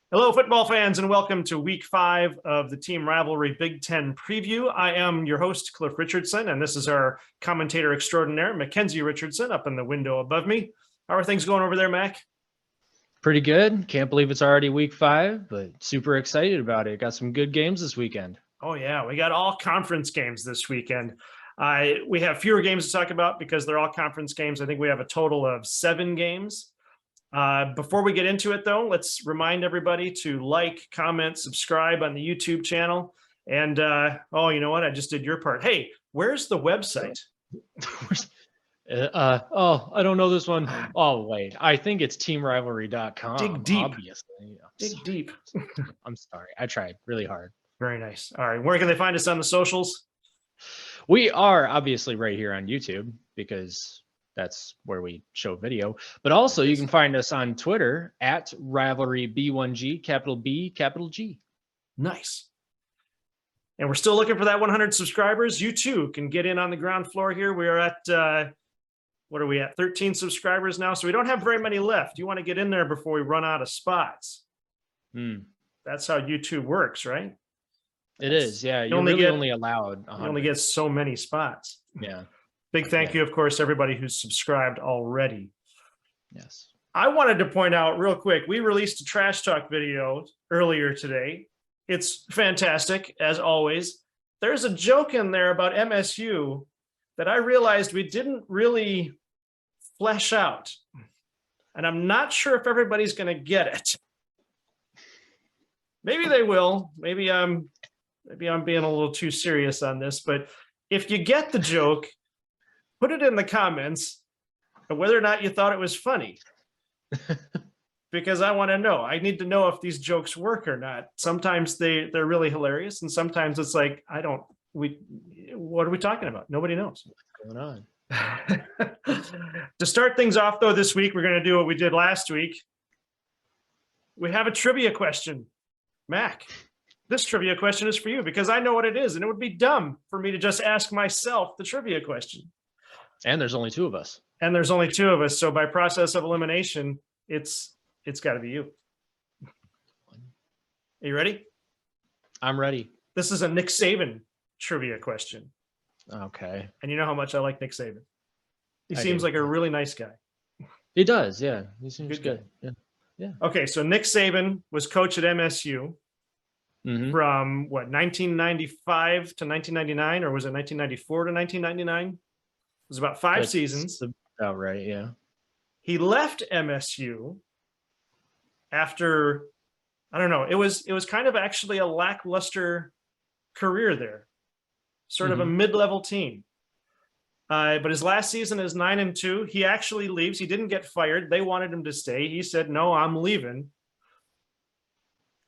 Hello, football fans, and welcome to week 5 of the Team Rivalry Big Ten preview. I am your host, Cliff Richardson, and this is our commentator extraordinaire, Mackenzie Richardson, up in the window above me. How are things going over there, Mac? Pretty good. Can't believe it's already week 5, but super excited about it. Got some good games this weekend. Oh, yeah. We got all conference games this weekend. We have fewer games to talk about because they're all conference games. I think we have a total of 7 games. Before we get into it, though, let's remind everybody to like, comment, subscribe on the YouTube channel. And, you know what? I just did your part. Hey, where's the website? I don't know this one. Oh, wait. I think it's teamrivalry.com. Dig deep. Obviously. Dig deep. I'm sorry. I tried really hard. Very nice. All right. Where can they find us on the socials? We are obviously right here on YouTube because that's where we show video. But also you can find us on Twitter at rivalryb1g, capital B, capital G. Nice. And we're still looking for that 100 subscribers. You too can get in on the ground floor here. We are at, what are we at? 13 subscribers now. So we don't have very many left. You want to get in there before we run out of spots. That's how YouTube works, right? It is. Yeah. You're only allowed 100. You only get so many spots. Yeah. Big thank you, of course, to everybody who's subscribed already. Yes. I wanted to point out real quick, we released a trash talk video earlier today. It's fantastic, as always. There's a joke in there about MSU that I realized we didn't really flesh out. And I'm not sure if everybody's going to get it. Maybe they will. Maybe I'm being a little too serious on this. But if you get the joke, put it in the comments whether or not you thought it was funny. Because I want to know. I need to know if these jokes work or not. Sometimes they're really hilarious, and sometimes it's like, what are we talking about? Nobody knows. What's going on? To start things off, though, this week, we're going to do what we did last week. We have a trivia question. Mac, this trivia question is for you because I know what it is, and it would be dumb for me to just ask myself the trivia question. And there's only 2 of us. So by process of elimination, it's got to be you. Are you ready? I'm ready. This is a Nick Saban trivia question. Okay. And you know how much I like Nick Saban. He seems like a really nice guy. He does, yeah. He seems good. Yeah. Okay, so Nick Saban was coach at MSU from 1995 to 1999, or was it 1994 to 1999? It was about 5 seasons. About right, yeah. He left MSU after, I don't know, it was kind of actually a lackluster career there, sort of a mid-level team. But his last season is 9-2. He actually leaves. He didn't get fired. They wanted him to stay. He said, no, I'm leaving.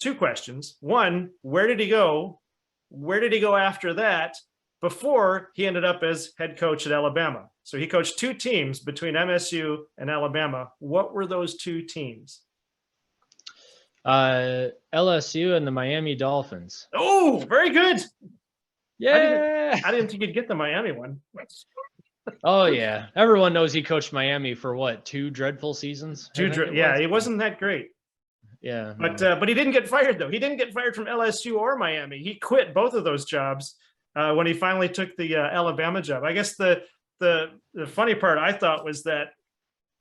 2 questions. 1, where did he go? Where did he go after that? Before he ended up as head coach at Alabama. So he coached 2 teams between MSU and Alabama. What were those 2 teams? LSU and the Miami Dolphins. Oh, very good. Yeah. I didn't think you'd get the Miami one. Oh, yeah. Everyone knows he coached Miami for what, 2 dreadful seasons? It wasn't that great. Yeah. But he didn't get fired, though. He didn't get fired from LSU or Miami. He quit both of those jobs when he finally took the Alabama job. I guess the funny part I thought was that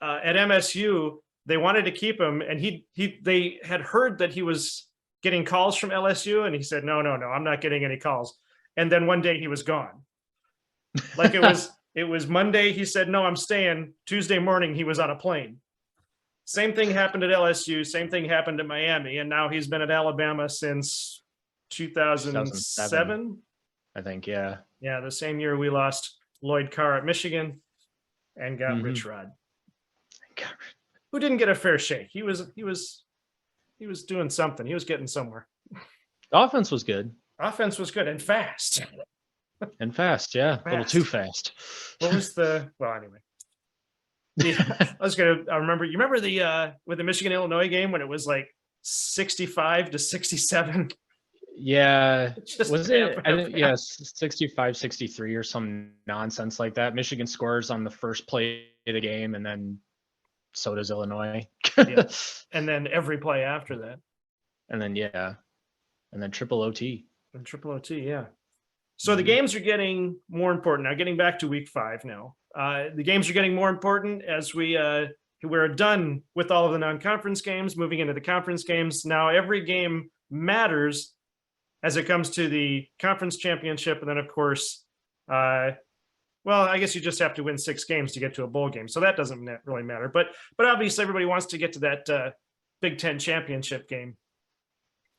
at MSU, they wanted to keep him, and they had heard that he was getting calls from LSU, and he said, no, I'm not getting any calls. And then one day he was gone. Like it was Monday, he said, no, I'm staying. Tuesday morning, he was on a plane. Same thing happened at LSU. Same thing happened at Miami. And now he's been at Alabama since 2007. I think, yeah. Yeah, the same year we lost Lloyd Carr at Michigan and got Rich Rod, who didn't get a fair shake. He was doing something. He was getting somewhere. The offense was good. Offense was good and fast. And fast, yeah. A little too fast. What was anyway. I remember, you remember with the Michigan-Illinois game when it was like 65-67? Yeah. Was it? I think, yes, 65-63 or some nonsense like that. Michigan scores on the first play of the game, and then so does Illinois. Yeah. And then every play after that. And then, and then triple OT. And triple OT, yeah. So the games are getting more important. Now, getting back to week 5 now. The games are getting more important as we're done with all of the non-conference games, moving into the conference games. Now, every game matters as it comes to the conference championship. And then, of course, well, I guess you just have to win 6 games to get to a bowl game. So that doesn't really matter. But obviously, everybody wants to get to that Big Ten championship game.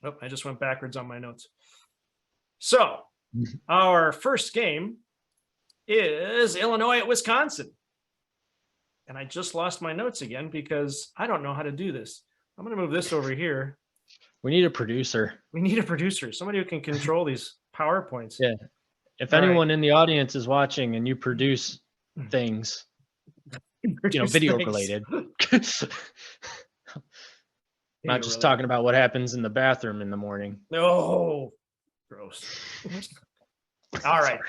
Oh, I just went backwards on my notes. So our first game is Illinois at Wisconsin. And I just lost my notes again because I don't know how to do this. I'm going to move this over here. We need a producer. We need a producer, somebody who can control these PowerPoints. Yeah. If anyone in the audience is watching and you produce things, video related. Not just talking about what happens in the bathroom in the morning. No, gross. All right.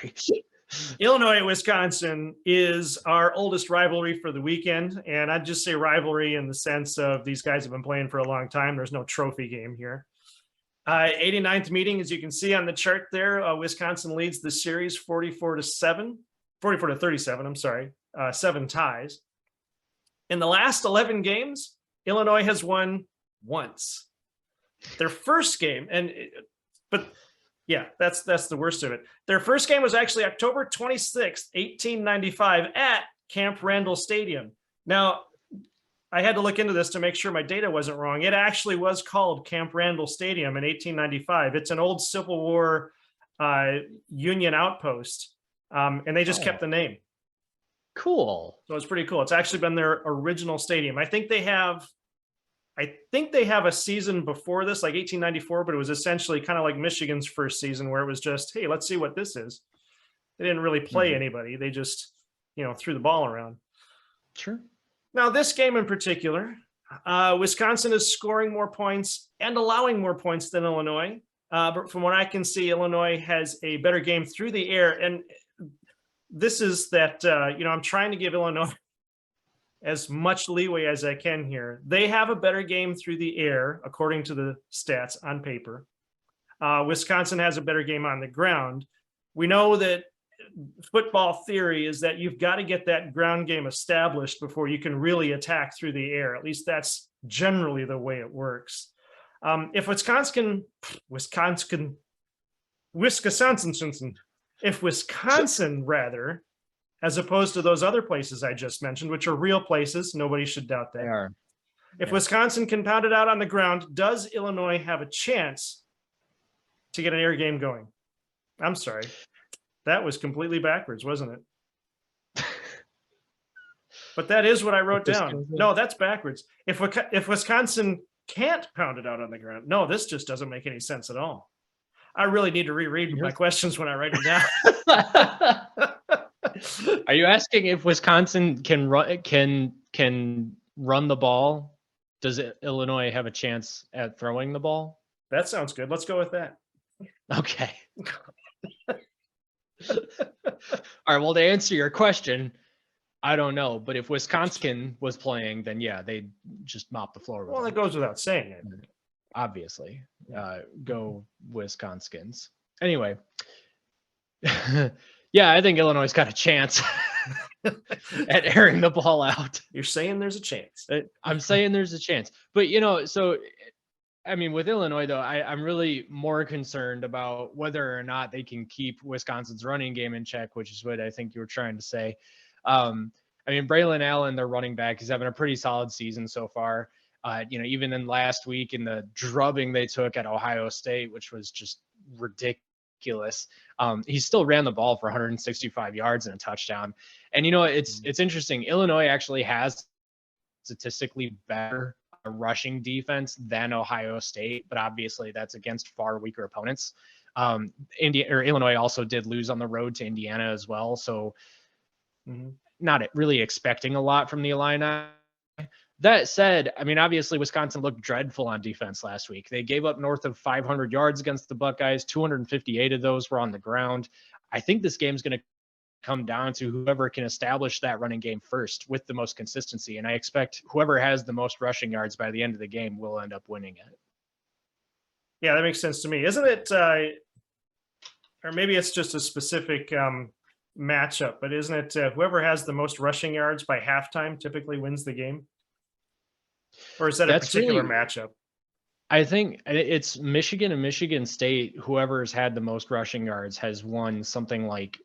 Illinois, Wisconsin is our oldest rivalry for the weekend. And I'd just say rivalry in the sense of these guys have been playing for a long time. There's no trophy game here. 89th meeting, as you can see on the chart there, Wisconsin leads the series 44 to 37, I'm sorry, 7 ties. In the last 11 games, Illinois has won once. Their first game, that's the worst of it. Their first game was actually October 26th, 1895 at Camp Randall Stadium. Now, I had to look into this to make sure my data wasn't wrong. It actually was called Camp Randall Stadium in 1895. It's an old Civil War Union outpost, and they just kept the name. Cool. So it's pretty cool. It's actually been their original stadium. I think they have a season before this, like 1894, but it was essentially kind of like Michigan's first season where it was just, hey, let's see what this is. They didn't really play anybody. They just, threw the ball around. Sure. Now, this game in particular, Wisconsin is scoring more points and allowing more points than Illinois. But from what I can see, Illinois has a better game through the air. And this is that, I'm trying to give Illinois as much leeway as I can here. They have a better game through the air, according to the stats on paper. Wisconsin has a better game on the ground. We know that football theory is that you've got to get that ground game established before you can really attack through the air. At least that's generally the way it works. If Wisconsin rather, as opposed to those other places I just mentioned, which are real places, nobody should doubt that. They are. If Wisconsin can pound it out on the ground, does Illinois have a chance to get an air game going? I'm sorry. That was completely backwards, wasn't it? But that is what I wrote down. No, that's backwards. If Wisconsin can't pound it out on the ground, no, this just doesn't make any sense at all. I really need to reread my questions when I write them down. Are you asking if Wisconsin can run the ball? Does Illinois have a chance at throwing the ball? That sounds good. Let's go with that. Okay. All right. Well, to answer your question, I don't know. But if Wisconsin was playing, then yeah, they'd just mop the floor with Well, them. it goes without saying it. Obviously. Go Wisconskins. Anyway. Yeah, I think Illinois got a chance at airing the ball out. You're saying there's a chance. I'm saying there's a chance. But, so, I mean, with Illinois, though, I'm really more concerned about whether or not they can keep Wisconsin's running game in check, which is what I think you were trying to say. I mean, Braylon Allen, their running back, is having a pretty solid season so far. Even in last week in the drubbing they took at Ohio State, which was just ridiculous. He still ran the ball for 165 yards and a touchdown. And, it's interesting. Illinois actually has statistically better rushing defense than Ohio State, but obviously that's against far weaker opponents. Illinois also did lose on the road to Indiana as well. So not really expecting a lot from the Illini. That said, I mean, obviously Wisconsin looked dreadful on defense last week. They gave up north of 500 yards against the Buckeyes. 258 of those were on the ground. I think this game's going to come down to whoever can establish that running game first with the most consistency. And I expect whoever has the most rushing yards by the end of the game will end up winning it. Yeah, that makes sense to me. Isn't it, or maybe it's just a specific matchup, but isn't it whoever has the most rushing yards by halftime typically wins the game? Or is that a That's particular really, matchup? I think it's Michigan and Michigan State. Whoever's had the most rushing yards has won something like,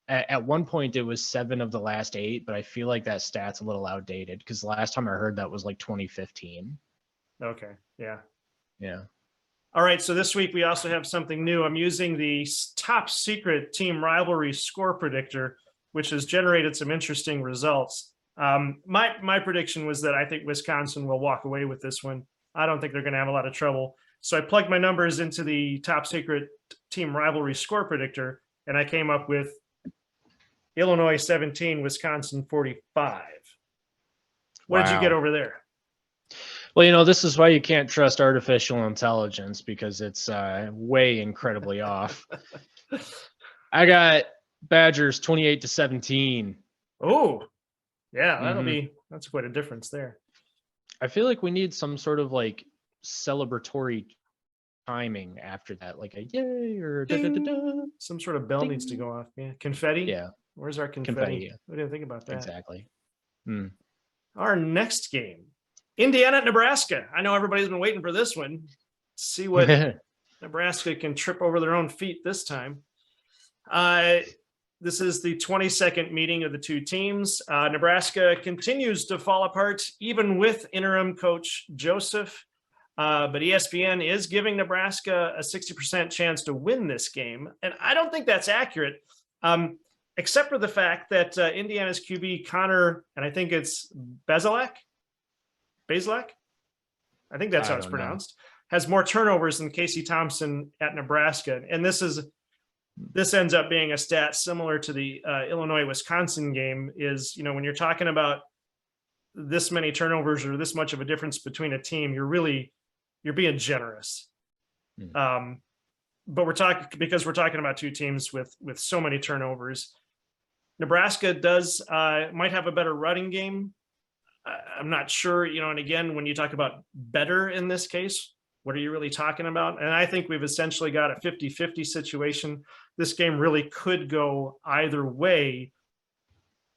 at one point it was 7 of the last 8, but I feel like that stat's a little outdated because the last time I heard that was like 2015. Okay, yeah. Yeah. All right, so this week we also have something new. I'm using the top secret team rivalry score predictor, which has generated some interesting results. My prediction was that I think Wisconsin will walk away with this one. I don't think they're going to have a lot of trouble. So I plugged my numbers into the top secret team rivalry score predictor, and I came up with Illinois 17, Wisconsin 45. What did you get Wow. over there? Well, this is why you can't trust artificial intelligence because it's way incredibly off. I got Badgers 28-17. Oh, yeah, Mhm. that's quite a difference there. I feel like we need some sort of like celebratory timing after that, like a yay or da da da da. Some sort of bell Ding. needs to go off. Yeah, confetti. Yeah, Where's our confetti? confetti. Yeah, We didn't think about that. exactly. Hmm. Our next game, Indiana at Nebraska. I know everybody's been waiting for this one. See what Nebraska can trip over their own feet this time. This is the 22nd meeting of the two teams. Nebraska continues to fall apart, even with interim coach Joseph. But ESPN is giving Nebraska a 60% chance to win this game. And I don't think that's accurate, except for the fact that Indiana's QB Connor, and I think it's Bazelak. I think that's how it's pronounced, has more turnovers than Casey Thompson at Nebraska. And this ends up being a stat similar to the Illinois-Wisconsin game. Is, when you're talking about this many turnovers or this much of a difference between a team, you're being generous. But we're talking about two teams with so many turnovers. Nebraska might have a better running game. I'm not sure, and again, when you talk about better in this case, what are you really talking about? And I think we've essentially got a 50-50 situation. This game really could go either way,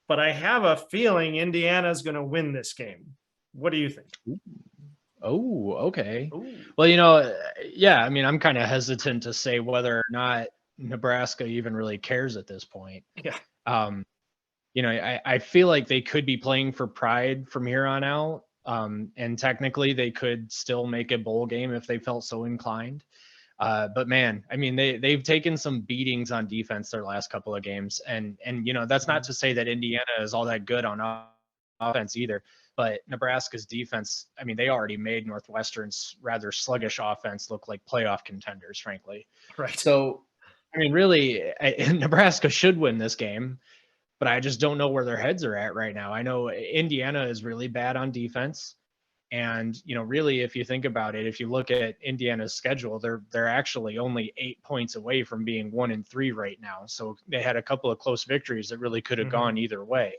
but I have a feeling Indiana's going to win this game. What do you think? Oh, okay. Ooh. Well, yeah, I mean, I'm kind of hesitant to say whether or not Nebraska even really cares at this point. Yeah. I feel like they could be playing for pride from here on out. And technically they could still make a bowl game if they felt so inclined. But man, I mean, they've taken some beatings on defense their last couple of games. And that's not to say that Indiana is all that good on offense either. But Nebraska's defense, I mean, they already made Northwestern's rather sluggish offense look like playoff contenders, frankly. Right. So, I mean, really, Nebraska should win this game, but I just don't know where their heads are at right now. I know Indiana is really bad on defense. And, really, if you think about it, if you look at Indiana's schedule, they're actually only 8 points away from being 1-3 right now. So they had a couple of close victories that really could have gone either way.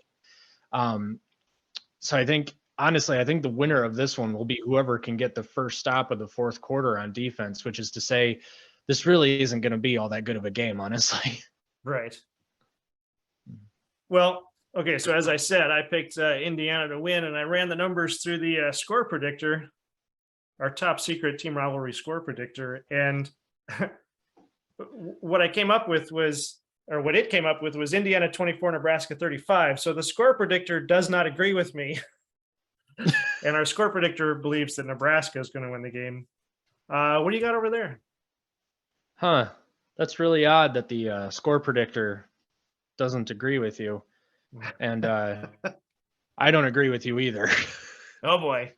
So I think the winner of this one will be whoever can get the first stop of the fourth quarter on defense, which is to say this really isn't going to be all that good of a game, honestly. Right. Well, okay, so as I said, I picked Indiana to win, and I ran the numbers through the score predictor, our top secret team rivalry score predictor, and what it came up with was Indiana 24, Nebraska 35. So the score predictor does not agree with me, and our score predictor believes that Nebraska is going to win the game. What do you got over there? Huh? That's really odd that the score predictor doesn't agree with you, and I don't agree with you either. Oh boy.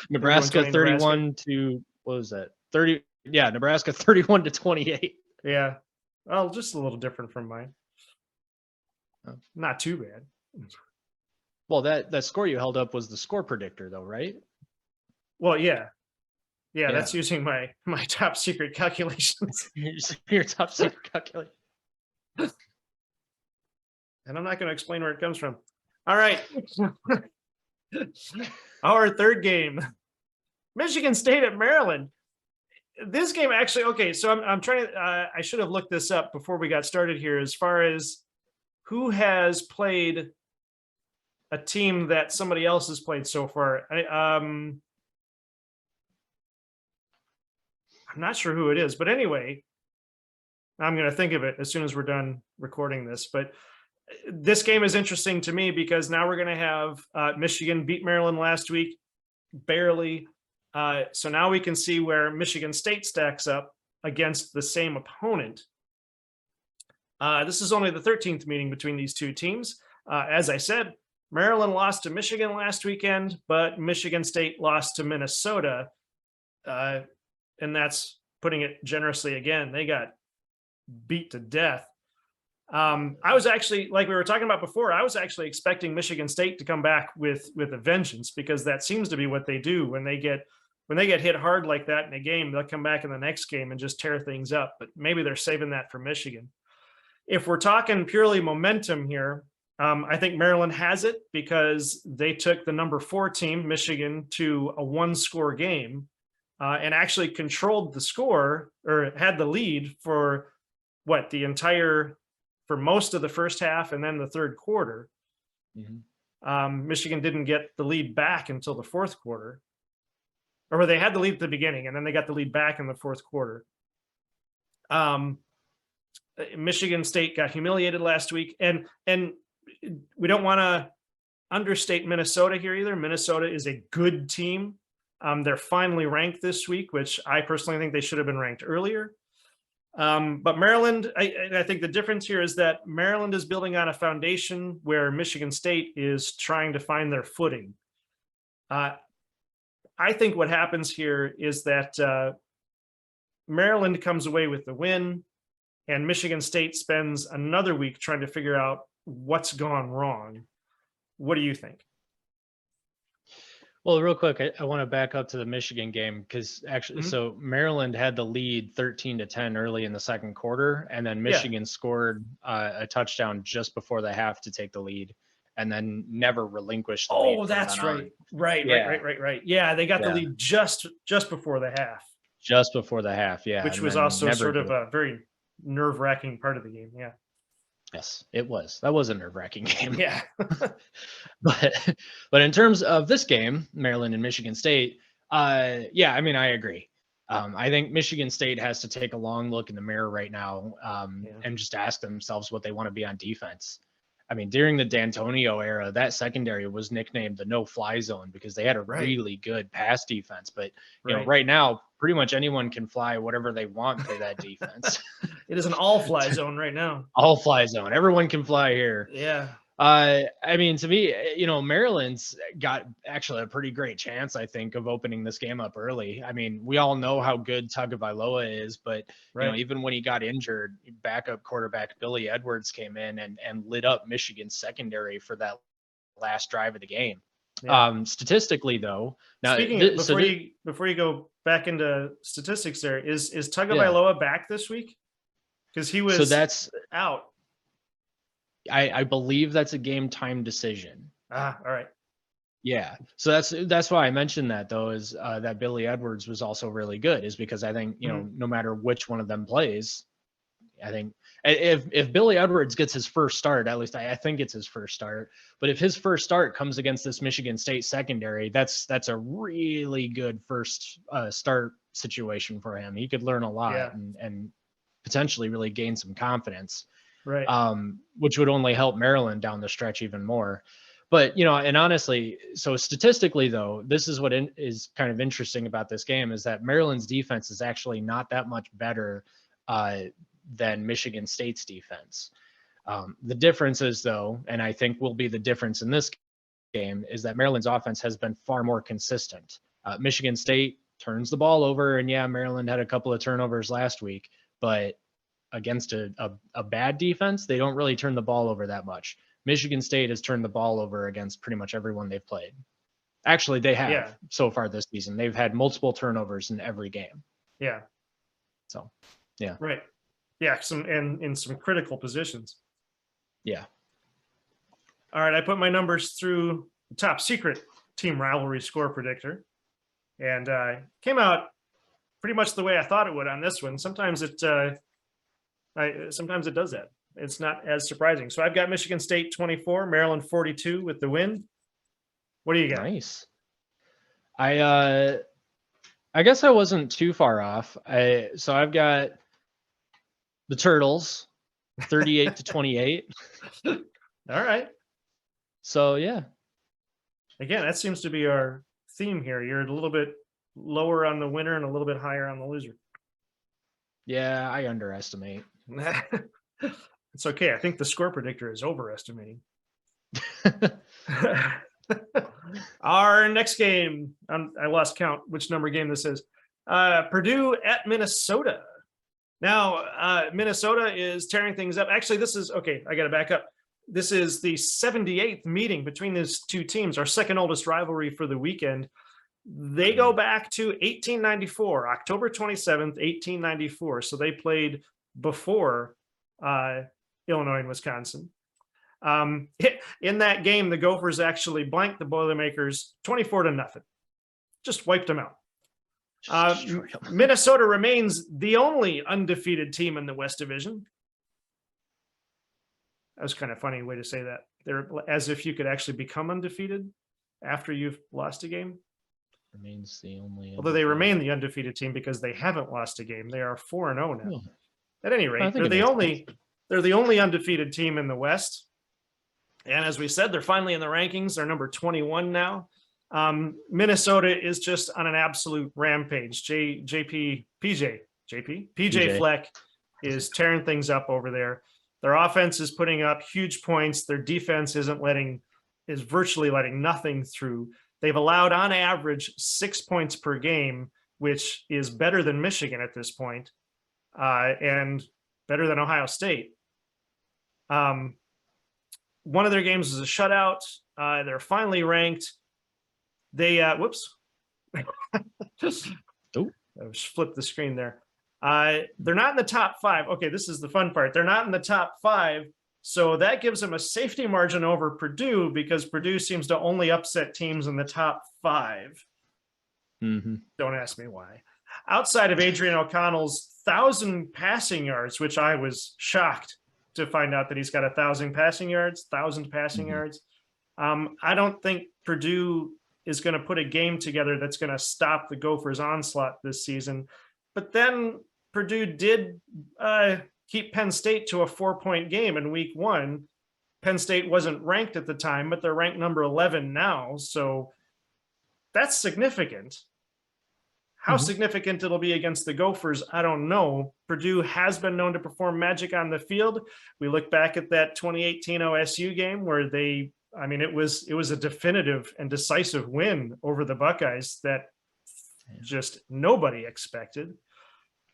Nebraska 31 to, what was that? 30. Yeah, Nebraska 31-28. Yeah. Well, just a little different from mine. Not too bad. Well, that score you held up was the score predictor though, right? Well, yeah. Yeah, that's using my top secret calculations. Your top secret calculation. And I'm not going to explain where it comes from. All right. Our third game, Michigan State at Maryland. this game actually, okay, so I'm trying to, I should have looked this up before we got started here as far as who has played a team that somebody else has played so far. I'm not sure who it is, but anyway, I'm going to think of it as soon as we're done recording this. But this game is interesting to me because now we're going to have Michigan beat Maryland last week, barely. So now we can see where Michigan State stacks up against the same opponent. This is only the 13th meeting between these two teams. As I said, Maryland lost to Michigan last weekend, but Michigan State lost to Minnesota. And that's putting it generously again. They got beat to death. I was actually, like we were talking about before, I was actually expecting Michigan State to come back with a vengeance, because that seems to be what they do when they get hit hard like that in a game. They'll come back in the next game and just tear things up. But maybe they're saving that for Michigan. If we're talking purely momentum here, I think Maryland has it because they took the number 4 team, Michigan, to a 1-score game and actually controlled the score, or had the lead for for most of the first half and then the third quarter. Mm-hmm. Michigan didn't get the lead back until the fourth quarter, or they had the lead at the beginning and then they got the lead back in the fourth quarter. Michigan State got humiliated last week, and we don't want to understate Minnesota here either. Minnesota is a good team. They're finally ranked this week, which I personally think they should have been ranked earlier. But Maryland, I think the difference here is that Maryland is building on a foundation where Michigan State is trying to find their footing. I think what happens here is that Maryland comes away with the win, and Michigan State spends another week trying to figure out what's gone wrong. What do you think? Well, real quick, I want to back up to the Michigan game because actually, so Maryland had the lead 13-10 early in the second quarter, and then Michigan scored a touchdown just before the half to take the lead, and then never relinquished the lead. Oh, that's right. Right. Yeah, they got the lead just before the half. Just before the half, yeah. Which was also sort of a very nerve-wracking part of the game, yeah. Yes, it was. That was a nerve-wracking game. Yeah. but in terms of this game, Maryland and Michigan State, yeah, I mean, I agree. I think Michigan State has to take a long look in the mirror right now and just ask themselves what they want to be on defense. I mean, during the D'Antonio era, that secondary was nicknamed the no-fly zone because they had a really good pass defense. But you know, right now, pretty much anyone can fly whatever they want through that defense. It is an all-fly zone right now. All-fly zone. Everyone can fly here. Yeah. I mean, to me, you know, Maryland's got actually a pretty great chance, I think, of opening this game up early. I mean, we all know how good Tagovailoa is, but you know, even when he got injured, backup quarterback Billy Edwards came in and lit up Michigan's secondary for that last drive of the game. Yeah. Statistically, though, now before you go back into statistics, there is Tagovailoa back this week? Because he was out. I believe that's a game time decision. All right. Yeah. So that's why I mentioned that, though, is that Billy Edwards was also really good, is because I think, you know, no matter which one of them plays, I think if Billy Edwards gets his first start, at least I think it's his first start, but if his first start comes against this Michigan State secondary, that's a really good first start situation for him. He could learn a lot and potentially really gain some confidence. Right. Which would only help Maryland down the stretch even more. But, you know, and honestly, so statistically, though, this is what is kind of interesting about this game is that Maryland's defense is actually not that much better than Michigan State's defense. The difference is, though, and I think will be the difference in this game, is that Maryland's offense has been far more consistent. Michigan State turns the ball over, and yeah, Maryland had a couple of turnovers last week, but against a bad defense, they don't really turn the ball over that much. Michigan State has turned the ball over against pretty much everyone they've played. Actually, they have so far this season. They've had multiple turnovers in every game. Yeah. So, yeah. Right. Yeah, in some critical positions. Yeah. All right, I put my numbers through the top secret team rivalry score predictor, and came out pretty much the way I thought it would on this one. Sometimes it does that. It's not as surprising. So I've got Michigan State 24, Maryland 42 with the win. What do you got? Nice. I guess I wasn't too far off. So I've got the Turtles 38-28. All right. So yeah. Again, that seems to be our theme here. You're a little bit lower on the winner and a little bit higher on the loser. Yeah, I underestimate. It's okay. I think the score predictor is overestimating. Our next game, I lost count which number game this is. Purdue at Minnesota. Now, Minnesota is tearing things up. Actually, this is, okay, I got to back up. This is the 78th meeting between these two teams, our second oldest rivalry for the weekend. They go back to 1894, October 27th, 1894. So they played before Illinois and Wisconsin. In that game, the Gophers actually blanked the Boilermakers 24-0. Just wiped them out. Minnesota remains the only undefeated team in the West Division. That was kind of a funny way to say that. They're as if you could actually become undefeated after you've lost a game. Remains the only. Although they remain the undefeated team because they haven't lost a game. They are 4-0 now. At any rate, they're the only undefeated team in the West. And as we said, they're finally in the rankings. They're number 21 now. Minnesota is just on an absolute rampage. PJ Fleck is tearing things up over there. Their offense is putting up huge points. Their defense is virtually letting nothing through. They've allowed on average 6 points per game, which is better than Michigan at this point, and better than Ohio State. One of their games is a shutout. They're finally ranked. They whoops. Just flipped the screen there. They're not in the top 5. Okay, this is the fun part. They're not in the top 5. So that gives them a safety margin over Purdue because Purdue seems to only upset teams in the top 5. Mm-hmm. Don't ask me why. Outside of Adrian O'Connell's 1,000 passing yards, which I was shocked to find out that he's got 1,000 passing yards. I don't think Purdue is going to put a game together that's going to stop the Gophers' onslaught this season. But then Purdue did keep Penn State to a 4-point game in week 1. Penn State wasn't ranked at the time, but they're ranked number 11 now. So that's significant. How significant it'll be against the Gophers, I don't know. Purdue has been known to perform magic on the field. We look back at that 2018 OSU game where it was a definitive and decisive win over the Buckeyes that just nobody expected.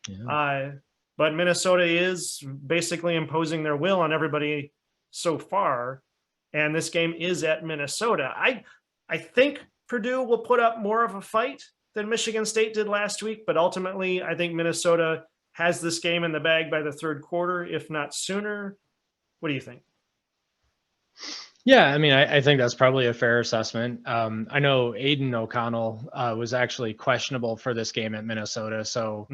Yeah. But Minnesota is basically imposing their will on everybody so far. And this game is at Minnesota. I think Purdue will put up more of a fight than Michigan State did last week, but ultimately I think Minnesota has this game in the bag by the third quarter, if not sooner. What do you think? Yeah, I mean, I think that's probably a fair assessment. I know Aiden O'Connell was actually questionable for this game at Minnesota. So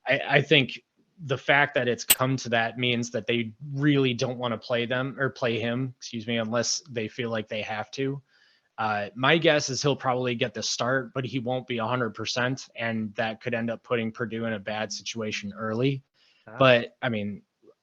I think the fact that it's come to that means that they really don't want to play him, unless they feel like they have to. My guess is he'll probably get the start, but he won't be 100%. And that could end up putting Purdue in a bad situation early. But I mean,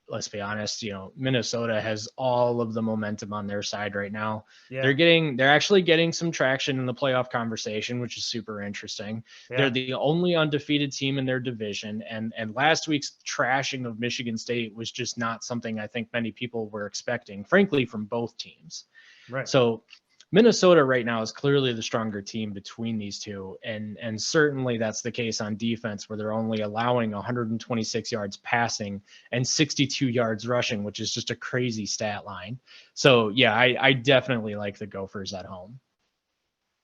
let's be honest, Minnesota has all of the momentum on their side right now. Yeah. They're actually getting some traction in the playoff conversation, which is super interesting. Yeah. They're the only undefeated team in their division. And last week's trashing of Michigan State was just not something I think many people were expecting, frankly, from both teams. Right. So Minnesota right now is clearly the stronger team between these two. And certainly that's the case on defense, where they're only allowing 126 yards passing and 62 yards rushing, which is just a crazy stat line. So yeah, I definitely like the Gophers at home.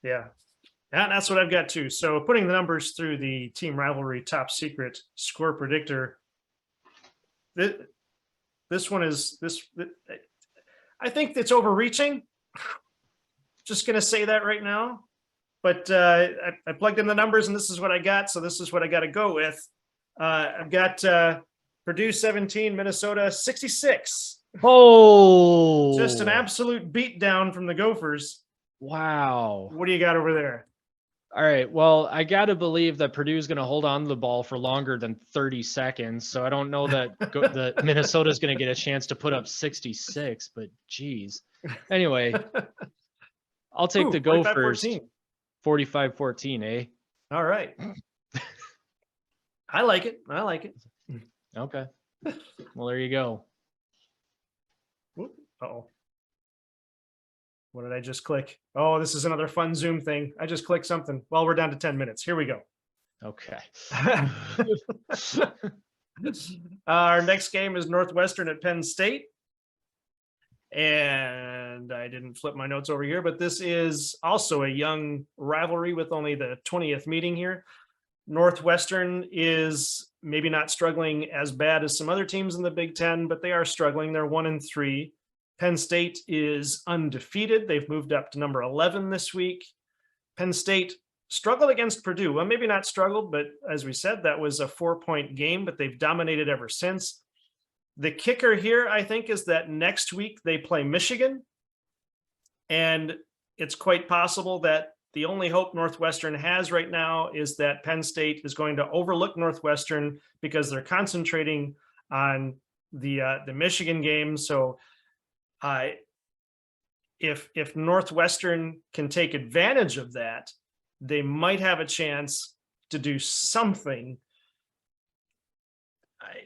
Yeah. And that's what I've got too. So putting the numbers through the team rivalry top secret score predictor, this one is I think it's overreaching. Just going to say that right now. but I plugged in the numbers and this is what I got. So this is what I got to go with. I've got Purdue 17, Minnesota 66. Oh, Just an absolute beatdown from the Gophers. wow. What do you got over there? All right. Well, I got to believe that Purdue is going to hold on to the ball for longer than 30 seconds. So I don't know that that Minnesota is going to get a chance to put up 66, but geez. Anyway, I'll take the Gophers 45-14, eh? All right. I like it. I like it. Okay. Well, there you go. Uh-oh. What did I just click? Oh, this is another fun Zoom thing. I just clicked something. Well, we're down to 10 minutes. Here we go. Okay. Our next game is Northwestern at Penn State. And I didn't flip my notes over here, but this is also a young rivalry with only the 20th meeting here. Northwestern is maybe not struggling as bad as some other teams in the Big Ten, but they are struggling. They're 1-3. Penn State is undefeated. They've moved up to number 11 this week. Penn State struggled against Purdue. Well, maybe not struggled, but as we said, that was a 4-point game, but they've dominated ever since. The kicker here, I think, is that next week they play Michigan. And it's quite possible that the only hope Northwestern has right now is that Penn State is going to overlook Northwestern because they're concentrating on the Michigan game. So if Northwestern can take advantage of that, they might have a chance to do something.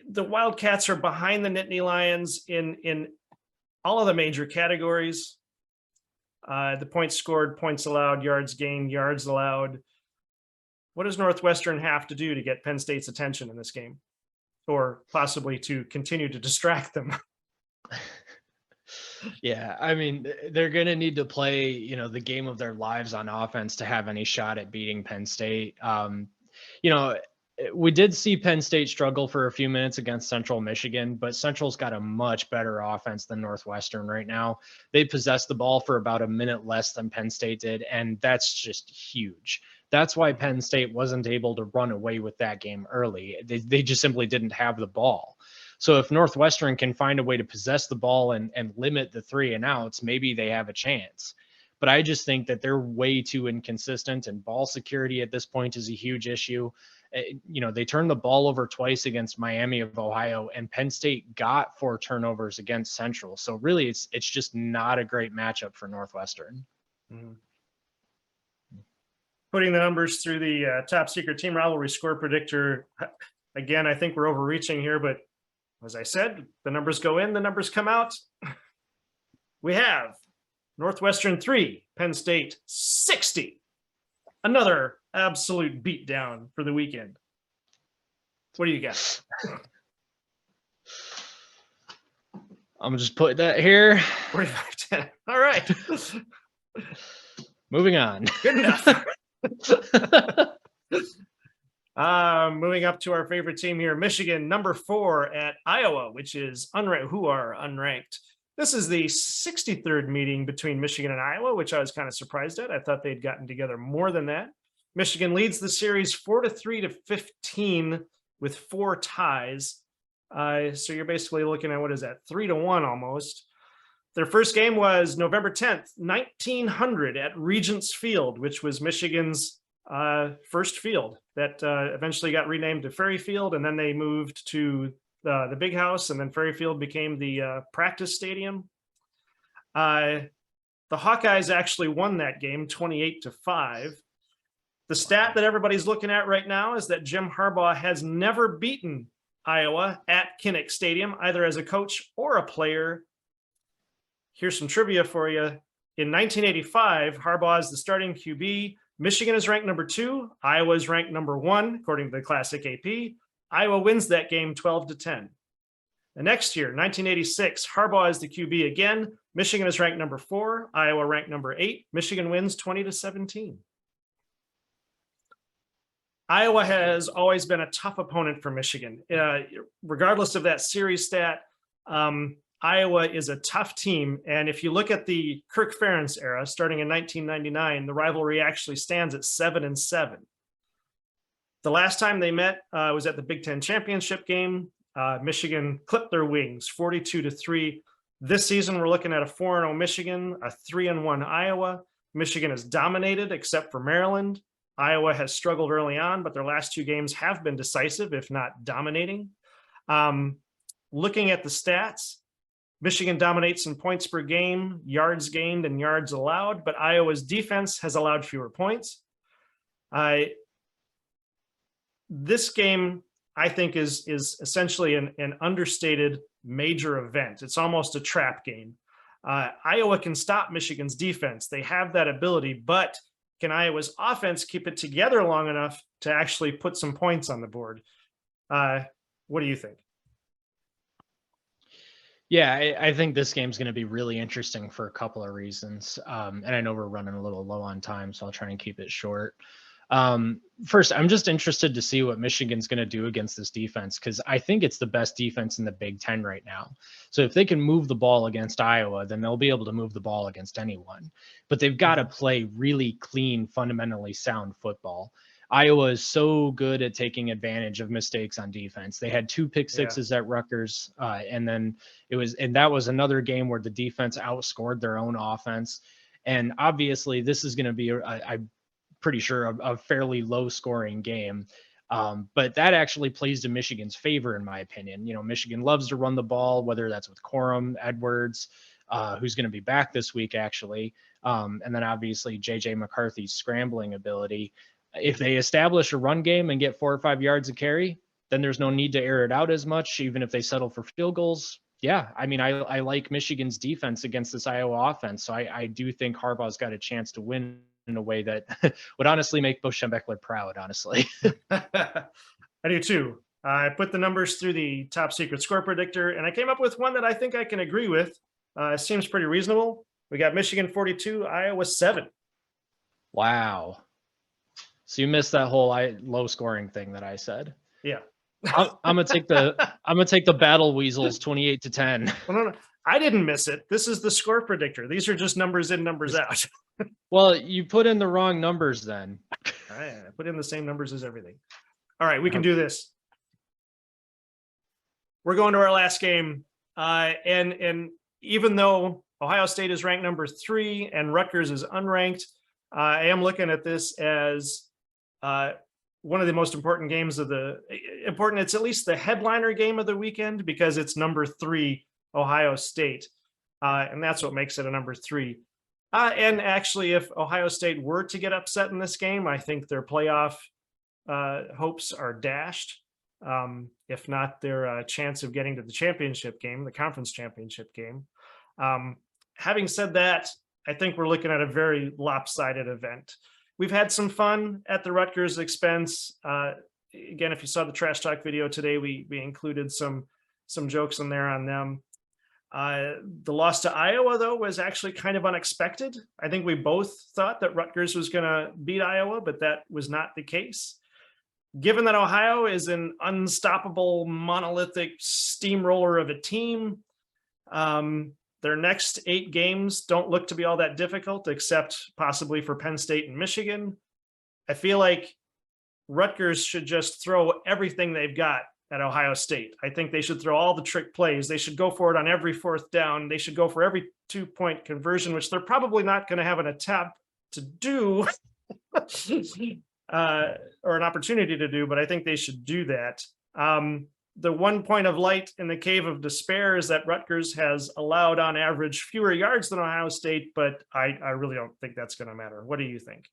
The Wildcats are behind the Nittany Lions in all of the major categories. The points scored, points allowed, yards gained, yards allowed. What does Northwestern have to do to get Penn State's attention in this game? Or possibly to continue to distract them? Yeah, I mean, they're going to need to play, the game of their lives on offense to have any shot at beating Penn State. We did see Penn State struggle for a few minutes against Central Michigan, but Central's got a much better offense than Northwestern right now. They possessed the ball for about a minute less than Penn State did, and that's just huge. That's why Penn State wasn't able to run away with that game early. They just simply didn't have the ball. So if Northwestern can find a way to possess the ball and limit the 3 and outs, maybe they have a chance. But I just think that they're way too inconsistent, and ball security at this point is a huge issue. They turned the ball over twice against Miami of Ohio, and Penn State got 4 turnovers against Central. So really, it's just not a great matchup for Northwestern. Mm-hmm. Putting the numbers through the top secret team rivalry score predictor. Again, I think we're overreaching here, but as I said, the numbers go in, the numbers come out. We have Northwestern 3, Penn State 60. Another absolute beatdown for the weekend. What do you got? I'm just putting that here. 45-10. All right. Moving on. Good enough. Moving up to our favorite team here, Michigan, number 4 at Iowa, which is unranked, who are unranked. This is the 63rd meeting between Michigan and Iowa, which I was kind of surprised at. I thought they'd gotten together more than that. Michigan leads the series 4-3-15 with 4 ties. So you're basically looking at, what is that, 3-1 almost. Their first game was November 10th, 1900 at Regents Field, which was Michigan's first field that eventually got renamed to Ferry Field, and then they moved to the Big House, and then Ferry Field became the practice stadium. The Hawkeyes actually won that game 28-5. The stat that everybody's looking at right now is that Jim Harbaugh has never beaten Iowa at Kinnick Stadium, either as a coach or a player. Here's some trivia for you. In 1985, Harbaugh is the starting QB. Michigan is ranked number 2. Iowa is ranked number 1, according to the Classic AP. Iowa wins that game 12-10. The next year, 1986, Harbaugh is the QB again. Michigan is ranked number 4. Iowa ranked number 8. Michigan wins 20-17. Iowa has always been a tough opponent for Michigan. Regardless of that series stat, Iowa is a tough team. And if you look at the Kirk Ferentz era, starting in 1999, the rivalry actually stands at 7-7. The last time they met was at the Big Ten championship game. Michigan clipped their wings 42-3. This season, we're looking at a 4-0 Michigan, a 3-1 Iowa. Michigan has dominated except for Maryland. Iowa has struggled early on, but their last two games have been decisive, if not dominating. Looking at the stats, Michigan dominates in points per game, yards gained, and yards allowed, but Iowa's defense has allowed fewer points. This game, I think, is essentially an understated major event. It's almost a trap game. Iowa can stop Michigan's defense. They have that ability, but can Iowa's offense keep it together long enough to actually put some points on the board? What do you think? Yeah, I think this game's going to be really interesting for a couple of reasons. And I know we're running a little low on time, so I'll try and keep it short. First, I'm just interested to see what Michigan's going to do against this defense, because I think it's the best defense in the Big Ten right now. So if they can move the ball against Iowa, then they'll be able to move the ball against anyone. But they've got to play really clean, fundamentally sound football. Iowa is so good at taking advantage of mistakes on defense. They had 2 pick sixes at Rutgers, and then that was another game where the defense outscored their own offense. And obviously, this is going to be I'm pretty sure a fairly low scoring game. But that actually plays to Michigan's favor, in my opinion. You know, Michigan loves to run the ball, whether that's with Corum, Edwards, who's going to be back this week, actually. And then obviously JJ McCarthy's scrambling ability. If they establish a run game and get 4 or 5 yards of carry, then there's no need to air it out as much, even if they settle for field goals. Yeah, I mean, I like Michigan's defense against this Iowa offense. So I do think Harbaugh's got a chance to win in a way that would honestly make Bo Schembechler proud, honestly. I do too. I put the numbers through the top secret score predictor, and I came up with one that I think I can agree with. It seems pretty reasonable. We got Michigan 42, Iowa 7. Wow. So you missed that whole low scoring thing that I said. Yeah. I'm gonna take the Battle Weasels 28-10. Well, no, I didn't miss it. This is the score predictor. These are just numbers in, numbers out. Well, you put in the wrong numbers then. All right, I put in the same numbers as everything. All right, we can do this. We're going to our last game, and even though Ohio State is ranked number 3 and Rutgers is unranked, I am looking at this as one of the most important games of it's at least the headliner game of the weekend, because it's number 3 Ohio State. And that's what makes it a number 3. And actually, if Ohio State were to get upset in this game, I think their playoff hopes are dashed. If not, their chance of getting to the championship game, the conference championship game. Having said that, I think we're looking at a very lopsided event. We've had some fun at the Rutgers expense. Again, if you saw the Trash Talk video today, we included some jokes in there on them. The loss to Iowa, though, was actually kind of unexpected. I think we both thought that Rutgers was going to beat Iowa, but that was not the case. Given that Ohio is an unstoppable, monolithic steamroller of a team, their next 8 games don't look to be all that difficult, except possibly for Penn State and Michigan. I feel like Rutgers should just throw everything they've got at Ohio State. I think they should throw all the trick plays. They should go for it on every 4th down. They should go for every 2-point conversion, which they're probably not going to have an attempt to do or an opportunity to do, but I think they should do that. The one point of light in the cave of despair is that Rutgers has allowed on average fewer yards than Ohio State, but I really don't think that's going to matter. What do you think?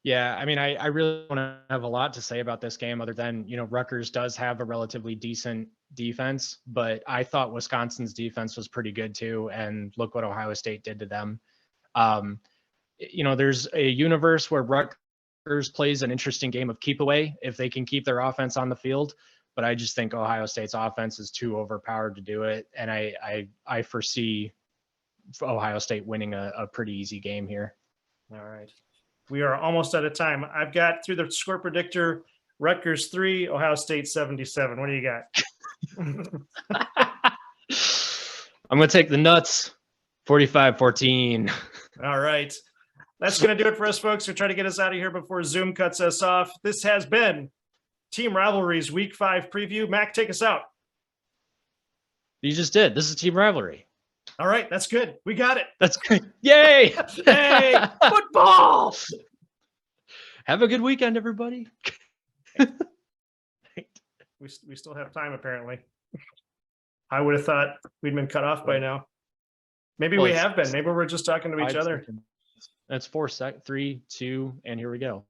Yeah, I mean, I really want to have a lot to say about this game, other than, you know, Rutgers does have a relatively decent defense, but I thought Wisconsin's defense was pretty good too. And look what Ohio State did to them. You know, there's a universe where Rutgers plays an interesting game of keep away if they can keep their offense on the field. But I just think Ohio State's offense is too overpowered to do it. And I foresee Ohio State winning a pretty easy game here. All right. We are almost out of time. I've got, through the score predictor, Rutgers 3, Ohio State 77. What do you got? I'm going to take the nuts. 45-14. All right. That's going to do it for us, folks. We're trying to get us out of here before Zoom cuts us off. This has been Team Rivalry's Week 5 preview. Mac, take us out. You just did. This is Team Rivalry. All right. That's good. We got it. That's great. Yay. Hey, football. Have a good weekend, everybody. We still have time, apparently. I would have thought we'd been cut off by now. Maybe we have been. Maybe we're just talking to each other. That's 4 seconds. 3, 2, and here we go.